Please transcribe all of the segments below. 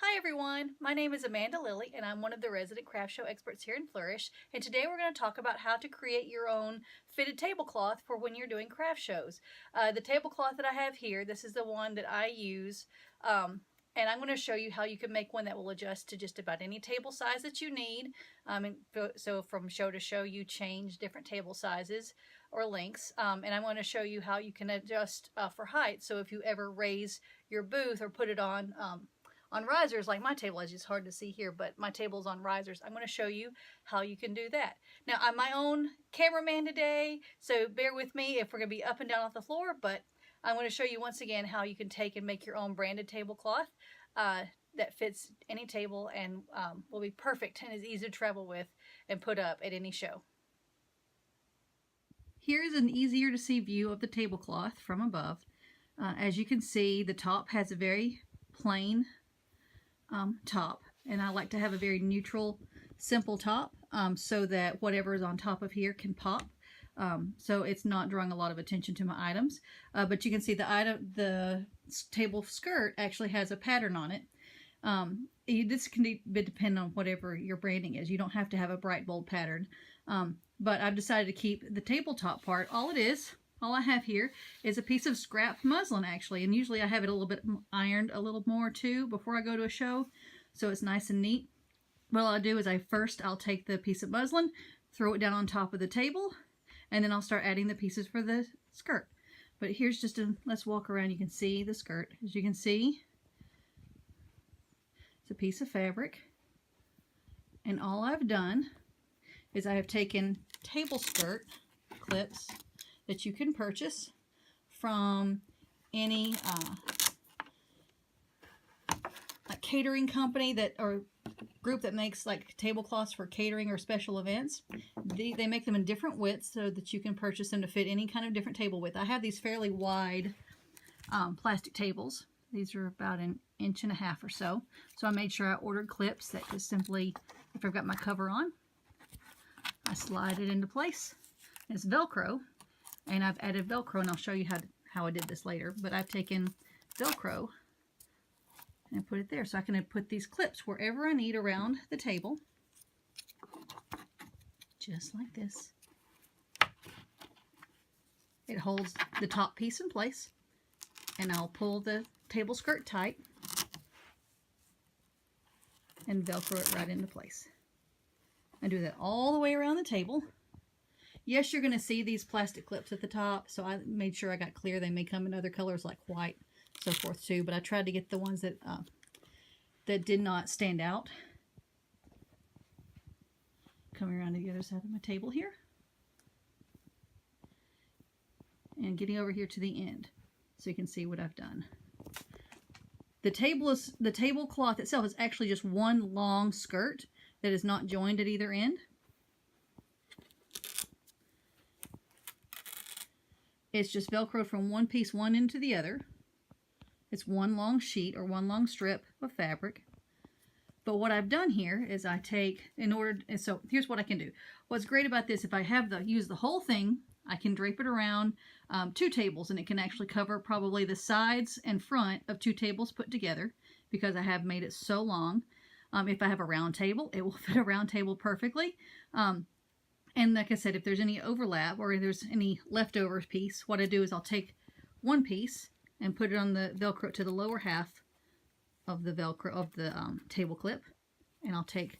Hi everyone, my name is Amanda Lillie and I'm one of the resident craft show experts here in Flourish, and today we're going to talk about how to create your own fitted tablecloth for when you're doing craft shows. The tablecloth that I have here, this is the one that I use, and I'm going to show you how you can make one that will adjust to just about any table size that you need. So from show to show you change different table sizes or lengths, and I'm going to show you how you can adjust for height. So if you ever raise your booth or put it on risers like my table is. It's hard to see here, but my table's on risers. I'm going to show you how you can do that. Now, I'm my own cameraman today, so bear with me if we're going to be up and down off the floor, but I'm going to show you once again how you can take and make your own branded tablecloth that fits any table and will be perfect and is easy to travel with and put up at any show. Here's an easier to see view of the tablecloth from above. As you can see, the top has a very plain top, and I like to have a very neutral, simple top so that whatever is on top of here can pop. So it's not drawing a lot of attention to my items, but you can see the table skirt actually has a pattern on it. This can depend on whatever your branding is. You don't have to have a bright, bold pattern, but I've decided to keep the tabletop part. All I have here is a piece of scrap muslin, actually, and usually I have it a little bit ironed a little more too before I go to a show, so it's nice and neat. What I'll do is I'll take the piece of muslin, throw it down on top of the table, and then I'll start adding the pieces for the skirt. But here's let's walk around. You can see the skirt. As you can see, it's a piece of fabric, and all I've done is I have taken table skirt clips that you can purchase from any catering company or group that makes like tablecloths for catering or special events. They make them in different widths so that you can purchase them to fit any kind of different table width. I have these fairly wide plastic tables. These are about 1.5 inches or so. So I made sure I ordered clips that just simply, if I've got my cover on, I slide it into place. It's Velcro. And I've added Velcro, and I'll show you how I did this later. But I've taken Velcro and put it there. So I can put these clips wherever I need around the table. Just like this. It holds the top piece in place. And I'll pull the table skirt tight and Velcro it right into place. I do that all the way around the table. Yes, you're going to see these plastic clips at the top, so I made sure I got clear. They may come in other colors like white, so forth too, but I tried to get the ones that did not stand out. Coming around to the other side of my table here. And getting over here to the end, so you can see what I've done. The tablecloth itself is actually just one long skirt that is not joined at either end. It's just Velcroed from one end to the other. It's one long sheet or one long strip of fabric. But what I've done here is so here's what I can do. What's great about this, if I use the whole thing, I can drape it around 2 tables, and it can actually cover probably the sides and front of 2 tables put together because I have made it so long. If I have a round table, it will fit a round table perfectly. And like I said, if there's any overlap or if there's any leftover piece, what I do is I'll take one piece and put it on the Velcro to the lower half of the Velcro of the table clip, and I'll take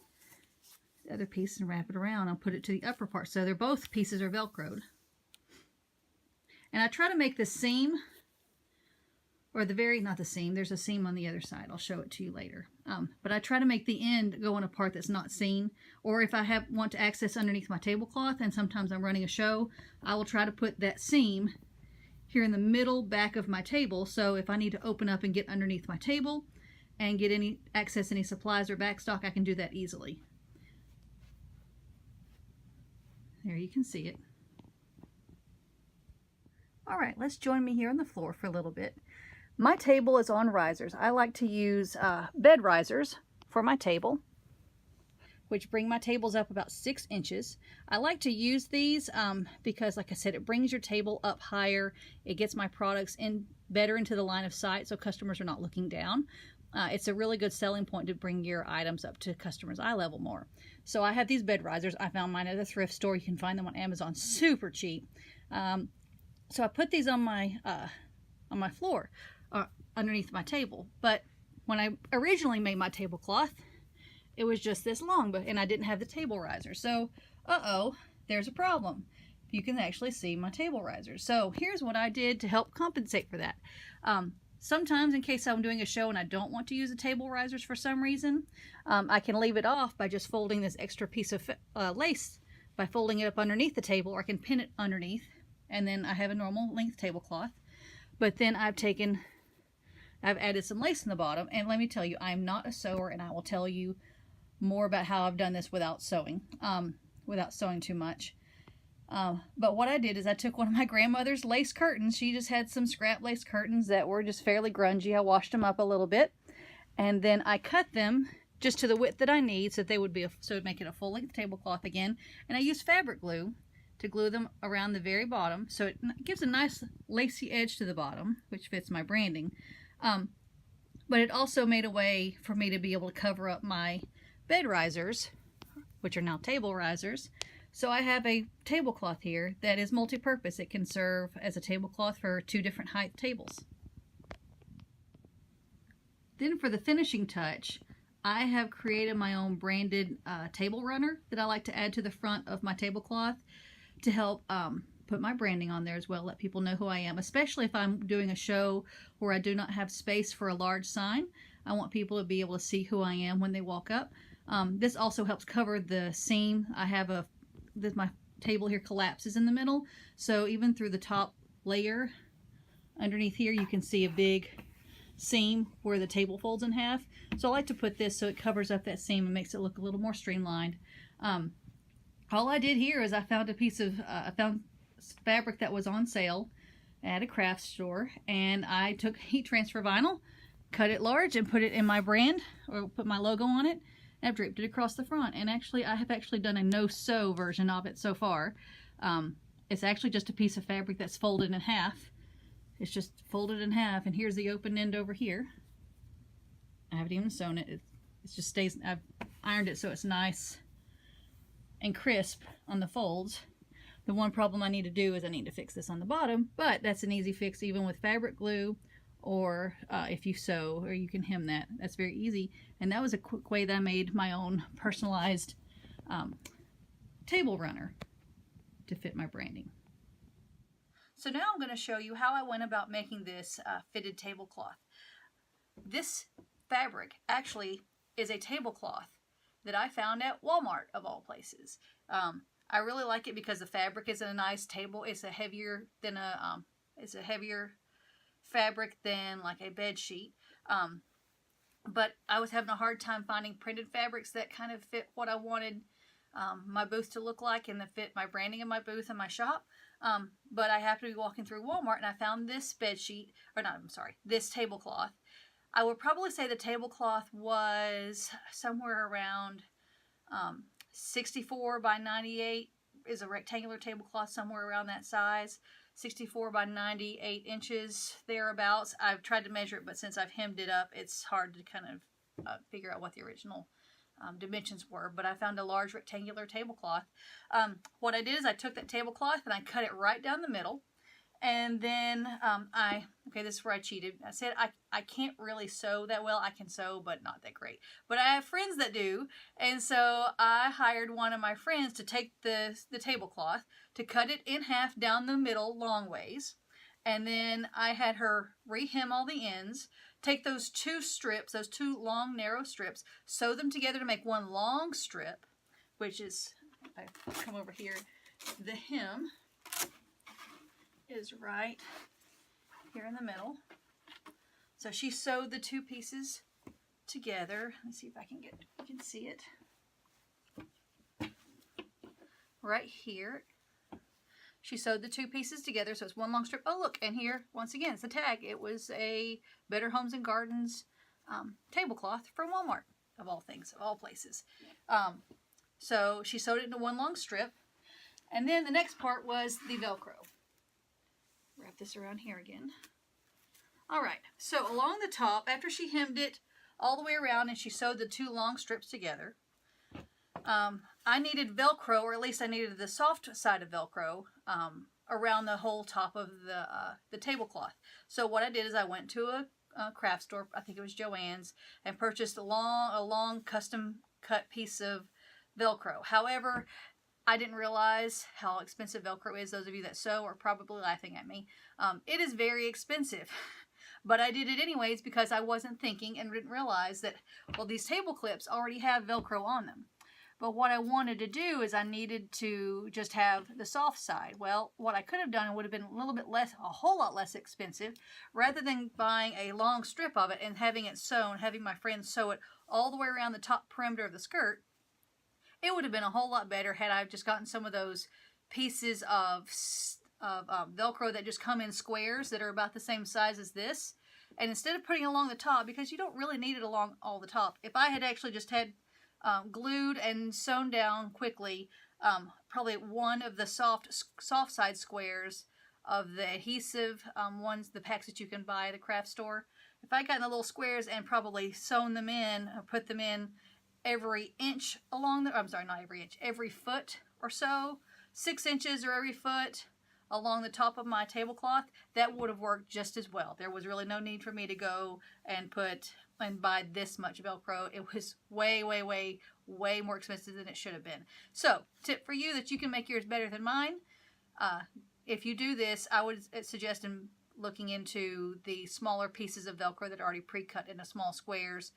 the other piece and wrap it around. I'll put it to the upper part, so both pieces are Velcroed. And I try to make the seam, or not the seam, there's a seam on the other side. I'll show it to you later. But I try to make the end go in a part that's not seen. Or if I want to access underneath my tablecloth, and sometimes I'm running a show, I will try to put that seam here in the middle back of my table. So if I need to open up and get underneath my table and access any supplies or backstock, I can do that easily. There you can see it. All right, let's join me here on the floor for a little bit. My table is on risers. I like to use bed risers for my table, which bring my tables up about 6 inches. I like to use these because, like I said, it brings your table up higher. It gets my products better into the line of sight so customers are not looking down. it's a really good selling point to bring your items up to customers' eye level more. So I have these bed risers. I found mine at a thrift store. You can find them on Amazon super cheap. So I put these on my floor underneath my table. But when I originally made my tablecloth, it was just this long, and I didn't have the table riser. So, there's a problem. You can actually see my table risers. So here's what I did to help compensate for that. Sometimes, in case I'm doing a show and I don't want to use the table risers for some reason, I can leave it off by just folding this extra piece of lace, by folding it up underneath the table, or I can pin it underneath, and then I have a normal length tablecloth. But then I've added some lace in the bottom, and let me tell you, I'm not a sewer, and I will tell you more about how I've done this without sewing too much. But what I did is I took one of my grandmother's lace curtains. She just had some scrap lace curtains that were just fairly grungy. I washed them up a little bit, and then I cut them just to the width that I need, so that they would be so it'd make it a full length tablecloth again. And I used fabric glue to glue them around the very bottom, so it gives a nice lacy edge to the bottom, which fits my branding. But it also made a way for me to be able to cover up my bed risers, which are now table risers. So I have a tablecloth here that is multi-purpose. It can serve as a tablecloth for 2 different height tables. Then for the finishing touch, I have created my own branded table runner that I like to add to the front of my tablecloth to help put my branding on there as well, let people know who I am, especially if I'm doing a show where I do not have space for a large sign. I want people to be able to see who I am when they walk up. This also helps cover the seam. I have my table here collapses in the middle, so even through the top layer underneath here you can see a big seam where the table folds in half. So I like to put this so it covers up that seam and makes it look a little more streamlined. All I did here is I found a piece of fabric that was on sale at a craft store, and I took heat transfer vinyl, cut it large, and put it in my brand, or put my logo on it. I've draped it across the front, and actually I have done a no-sew version of it so far. It's actually just a piece of fabric that's folded in half. It's just folded in half, and here's the open end over here. I haven't even sewn it. It just stays. I've ironed it so it's nice and crisp on the folds. The one problem I need to do is I need to fix this on the bottom, but that's an easy fix even with fabric glue, or if you sew, or you can hem that. That's very easy. And that was a quick way that I made my own personalized table runner to fit my branding. So now I'm going to show you how I went about making this fitted tablecloth. This fabric actually is a tablecloth that I found at Walmart, of all places. I really like it because the fabric is in a nice table. It's a heavier fabric than like a bed sheet. But I was having a hard time finding printed fabrics that kind of fit what I wanted my booth to look like and that fit my branding in my booth and my shop. But I happened to be walking through Walmart and I found this this tablecloth. I would probably say the tablecloth was somewhere around 64 by 98 is a rectangular tablecloth, somewhere around that size. 64 by 98 inches, thereabouts. I've tried to measure it, but since I've hemmed it up, it's hard to kind of figure out what the original dimensions were. But I found a large rectangular tablecloth. What I did is I took that tablecloth and I cut it right down the middle. And then this is where I cheated. I said I can't really sew that well. I can sew, but not that great. But I have friends that do. And so I hired one of my friends to take the tablecloth, to cut it in half down the middle long ways. And then I had her rehem all the ends, take those 2 strips, those 2 long narrow strips, sew them together to make one long strip, which is, I come over here, the hem is right here in the middle. So she sewed the 2 pieces together. Let's see if I can you can see it. Right here. She sewed the 2 pieces together, so it's one long strip. Oh, look, and here, once again, it's the tag. It was a Better Homes and Gardens tablecloth from Walmart, of all things, of all places. So she sewed it into one long strip. And then the next part was the Velcro. Wrap this around here again. All right, so along the top, after she hemmed it all the way around, and she sewed the two long strips together. I needed Velcro, or at least I needed the soft side of Velcro around the whole top of the tablecloth. So what I did is I went to a craft store, I think it was Joann's, and purchased a long custom cut piece of Velcro. However, I didn't realize how expensive Velcro is. Those of you that sew are probably laughing at me. It is very expensive. But I did it anyways because I wasn't thinking and didn't realize that, well, these table clips already have Velcro on them. But what I wanted to do is I needed to just have the soft side. Well, what I could have done, it would have been a little bit less, a whole lot less expensive, rather than buying a long strip of it and having it sewn, having my friend sew it all the way around the top perimeter of the skirt. It would have been a whole lot better had I just gotten some of those pieces of Velcro that just come in squares that are about the same size as this. And instead of putting it along the top, because you don't really need it along all the top, if I had actually just had glued and sewn down quickly, probably one of the soft side squares of the adhesive ones, the packs that you can buy at the craft store. If I got the little squares and probably sewn them in, or put them in every inch along the, I'm sorry, not every inch, every foot or so, 6 inches or every foot along the top of my tablecloth, that would have worked just as well. There was really no need for me to go and buy this much Velcro. It was way more expensive than it should have been. So, tip for you that you can make yours better than mine. If you do this, I would suggest looking into the smaller pieces of Velcro that are already pre-cut into small squares.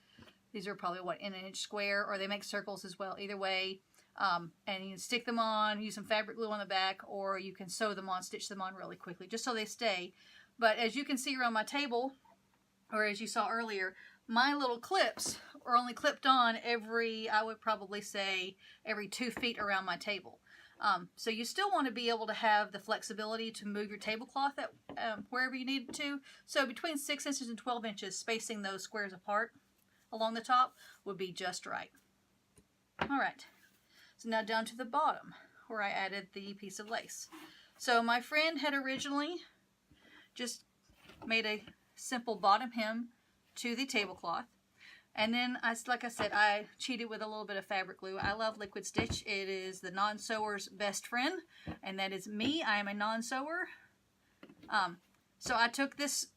These are probably, what, in an inch square, or they make circles as well. Either way, and you can stick them on, use some fabric glue on the back, or you can sew them on, stitch them on really quickly, just so they stay. But as you can see around my table, or as you saw earlier, my little clips are only clipped on every, I would probably say, every 2 feet around my table. So you still want to be able to have the flexibility to move your tablecloth wherever you need to. So between 6 inches and 12 inches, spacing those squares apart along the top would be just right. All right, so now down to the bottom where I added the piece of lace. So my friend had originally just made a simple bottom hem to the tablecloth, and then like I said, I cheated with a little bit of fabric glue. I love liquid stitch. It is the non-sewer's best friend, and that is me. I am a non-sewer. So I took these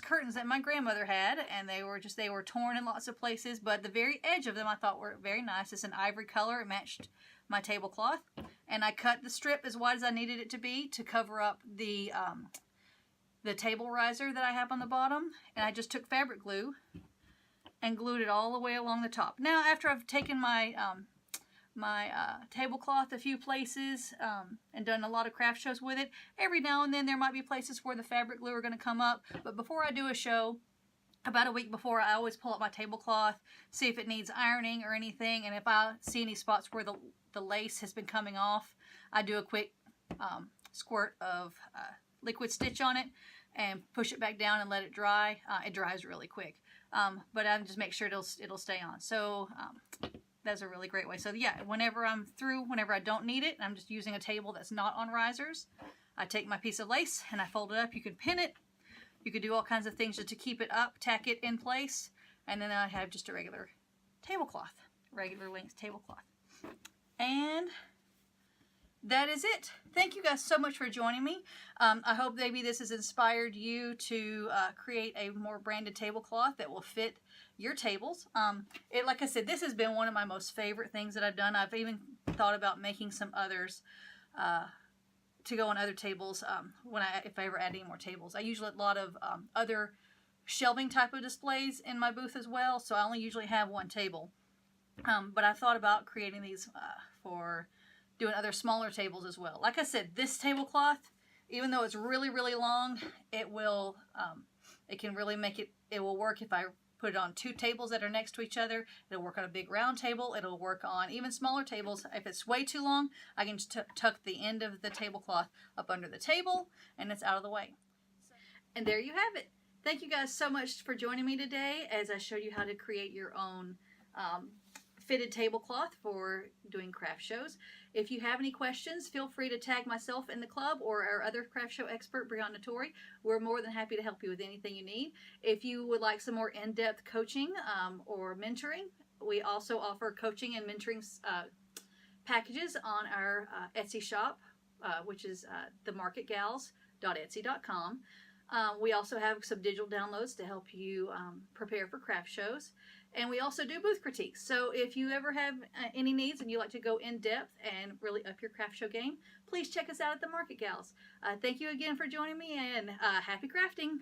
curtains that my grandmother had, and they were torn in lots of places, but the very edge of them I thought were very nice. It's an ivory color. It matched my tablecloth, and I cut the strip as wide as I needed it to be to cover up the table riser that I have on the bottom, and I just took fabric glue and glued it all the way along the top. Now, after I've taken my tablecloth a few places and done a lot of craft shows with it, every now and then there might be places where the fabric glue are going to come up, but before I do a show, about a week before, I always pull up my tablecloth, see if it needs ironing or anything, and if I see any spots where the lace has been coming off, I do a quick squirt of liquid stitch on it and push it back down and let it dry. It dries really quick, but I just make sure it'll stay on. So that's a really great way. So yeah, whenever I'm through, whenever I don't need it, I'm just using a table that's not on risers, I take my piece of lace and I fold it up. You can pin it. You could do all kinds of things just to keep it up, tack it in place, and then I have just a regular tablecloth, regular length tablecloth. And that is it. Thank you guys so much for joining me. I hope maybe this has inspired you to create a more branded tablecloth that will fit your tables. Like I said, this has been one of my most favorite things that I've done. I've even thought about making some others to go on other tables if I ever add any more tables. I usually have a lot of other shelving type of displays in my booth as well, so I only usually have one table. But I thought about creating these for doing other smaller tables as well. Like I said, this tablecloth, even though it's really long, it can really make it, it will work if I put it on 2 tables that are next to each other. It'll work on a big round table. It'll work on even smaller tables. If it's way too long, I can just tuck the end of the tablecloth up under the table and it's out of the way. And there you have it. Thank you guys so much for joining me today as I showed you how to create your own fitted tablecloth for doing craft shows. If you have any questions, feel free to tag myself in the club or our other craft show expert, Brianna Torrey. We're more than happy to help you with anything you need. If you would like some more in-depth coaching or mentoring, we also offer coaching and mentoring packages on our Etsy shop, which is themarketgals.etsy.com. We also have some digital downloads to help you prepare for craft shows. And we also do booth critiques. So if you ever have any needs and you like to go in depth and really up your craft show game, please check us out at the Market Gals. Thank you again for joining me, and happy crafting.